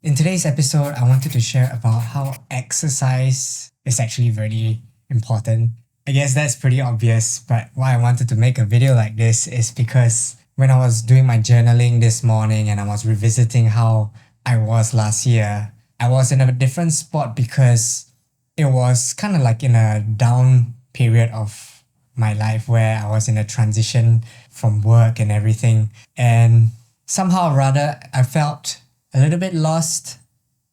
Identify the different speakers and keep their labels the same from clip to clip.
Speaker 1: In today's episode, I wanted to share about how exercise is actually very important. I guess that's pretty obvious, but why I wanted to make a video like this is because when I was doing my journaling this morning and I was revisiting how I was last year, I was in a different spot because it was kind of like in a down period of my life where I was in a transition from work and everything. And somehow or rather, I felt a little bit lost.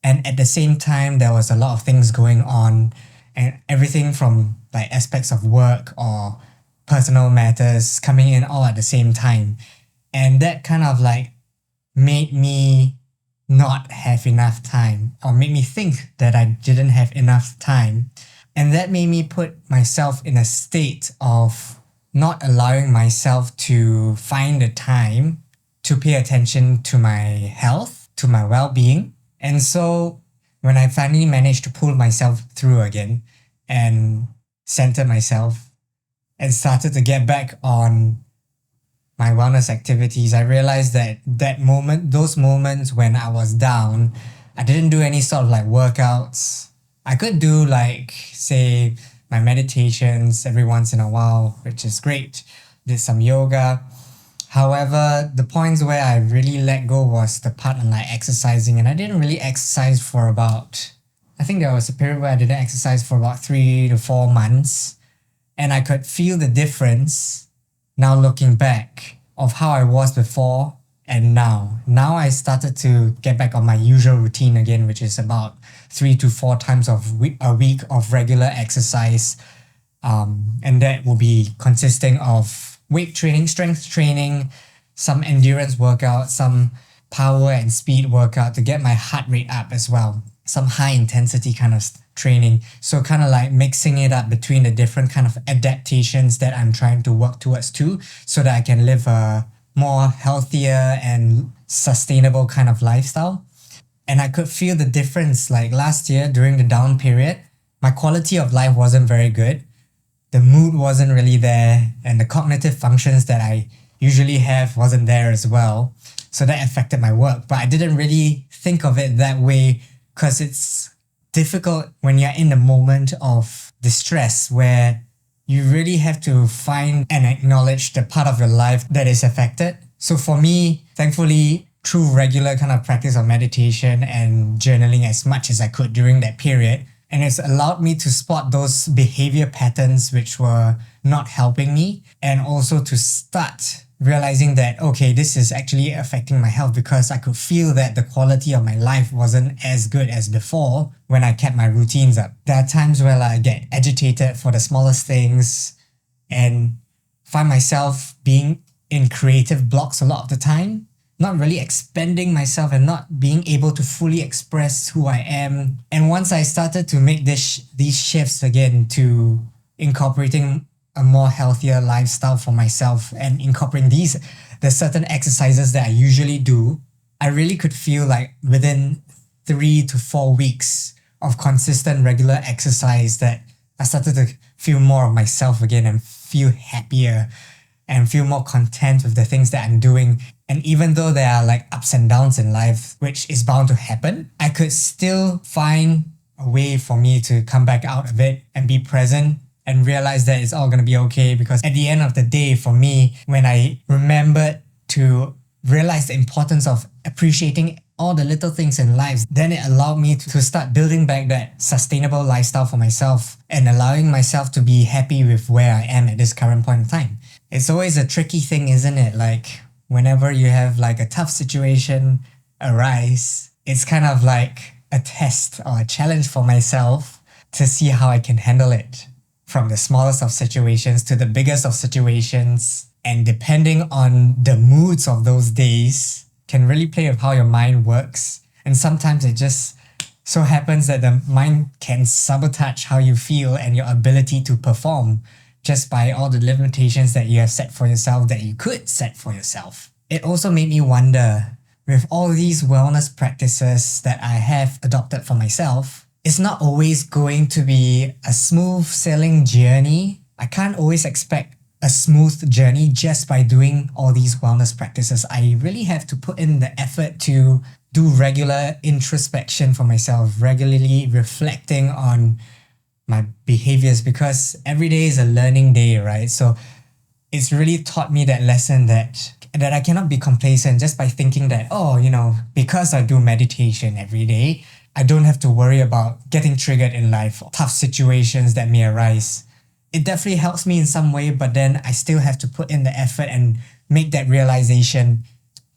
Speaker 1: And at the same time, there was a lot of things going on and everything from like aspects of work or personal matters coming in all at the same time. And that kind of like made me not have enough time or made me think that I didn't have enough time. And that made me put myself in a state of not allowing myself to find the time to pay attention to my health, to my well-being. And so when I finally managed to pull myself through again and center myself and started to get back on my wellness activities, I realized that those moments when I was down, I didn't do any sort of like workouts. I could do like, say, my meditations every once in a while, which is great. Did some yoga. However, the points where I really let go was the part on like exercising, and I didn't really exercise for I think there was a period where I didn't exercise for about 3 to 4 months, and I could feel the difference now looking back of how I was before and now. Now I started to get back on my usual routine again, which is about 3 to 4 times a week of regular exercise. And that will be consisting of weight training, strength training, some endurance workout, some power and speed workout to get my heart rate up as well. Some high intensity kind of training. So kind of like mixing it up between the different kind of adaptations that I'm trying to work towards too, so that I can live a more healthier and sustainable kind of lifestyle. And I could feel the difference. Like last year during the down period, my quality of life wasn't very good. The mood wasn't really there, and the cognitive functions that I usually have wasn't there as well. So that affected my work. But I didn't really think of it that way because it's difficult when you're in the moment of distress where you really have to find and acknowledge the part of your life that is affected. So for me, thankfully, through regular kind of practice of meditation and journaling as much as I could during that period, and it's allowed me to spot those behavior patterns which were not helping me, and also to start realizing that, okay, this is actually affecting my health because I could feel that the quality of my life wasn't as good as before when I kept my routines up. There are times where I get agitated for the smallest things and find myself being in creative blocks a lot of the time, not really expanding myself and not being able to fully express who I am. And once I started to make these shifts again to incorporating a more healthier lifestyle for myself and incorporating the certain exercises that I usually do, I really could feel like within 3 to 4 weeks of consistent regular exercise that I started to feel more of myself again and feel happier and feel more content with the things that I'm doing. And even though there are like ups and downs in life, which is bound to happen, I could still find a way for me to come back out of it and be present and realize that it's all going to be okay. Because at the end of the day, for me, when I remembered to realize the importance of appreciating all the little things in life, then it allowed me to start building back that sustainable lifestyle for myself and allowing myself to be happy with where I am at this current point in time. It's always a tricky thing, isn't it? Like whenever you have like a tough situation arise, it's kind of like a test or a challenge for myself to see how I can handle it. From the smallest of situations to the biggest of situations. And depending on the moods of those days can really play with how your mind works. And sometimes it just so happens that the mind can sabotage how you feel and your ability to perform just by all the limitations that you have set for yourself, that you could set for yourself. It also made me wonder, with all these wellness practices that I have adopted for myself, it's not always going to be a smooth sailing journey. I can't always expect a smooth journey just by doing all these wellness practices. I really have to put in the effort to do regular introspection for myself, regularly reflecting on my behaviors, because every day is a learning day, right? So it's really taught me that lesson that I cannot be complacent just by thinking that, oh, because I do meditation every day, I don't have to worry about getting triggered in life, tough situations that may arise. It definitely helps me in some way, but then I still have to put in the effort and make that realization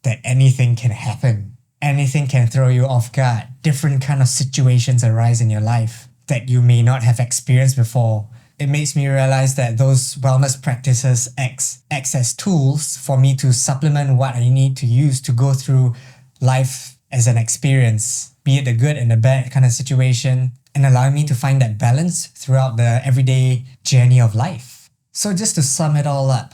Speaker 1: that anything can happen. Anything can throw you off guard. Different kind of situations arise in your life that you may not have experienced before. It makes me realize that those wellness practices acts as tools for me to supplement what I need to use to go through life as an experience, be it the good and the bad kind of situation, and allowing me to find that balance throughout the everyday journey of life. So just to sum it all up,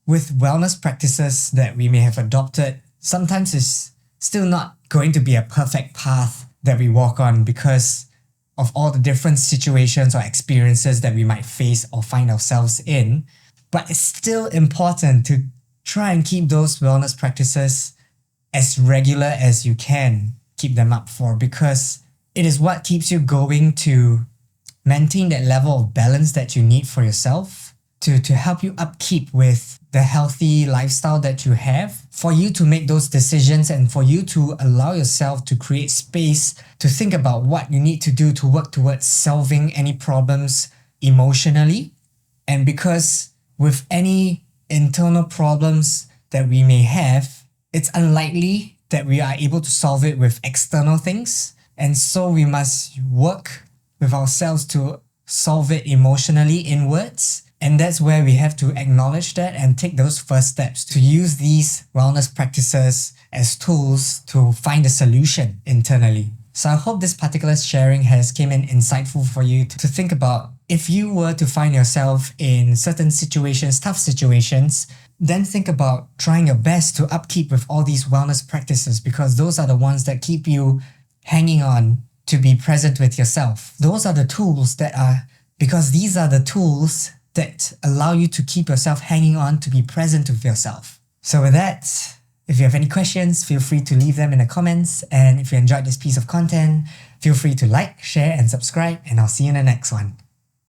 Speaker 1: with wellness practices that we may have adopted, sometimes it's still not going to be a perfect path that we walk on because of all the different situations or experiences that we might face or find ourselves in. But it's still important to try and keep those wellness practices as regular as you can keep them up for, because it is what keeps you going to maintain that level of balance that you need for yourself, to help you upkeep with the healthy lifestyle that you have, for you to make those decisions and for you to allow yourself to create space to think about what you need to do to work towards solving any problems emotionally. And because with any internal problems that we may have, it's unlikely that we are able to solve it with external things. And so we must work with ourselves to solve it emotionally inwards. And that's where we have to acknowledge that and take those first steps to use these wellness practices as tools to find a solution internally. So I hope this particular sharing has came in insightful for you to think about. If you were to find yourself in certain situations, tough situations, then think about trying your best to upkeep with all these wellness practices, because those are the ones that keep you hanging on to be present with yourself. Those are the tools because these are the tools that allow you to keep yourself hanging on to be present with yourself. So with that, if you have any questions, feel free to leave them in the comments. And if you enjoyed this piece of content, feel free to like, share, and subscribe, and I'll see you in the next one.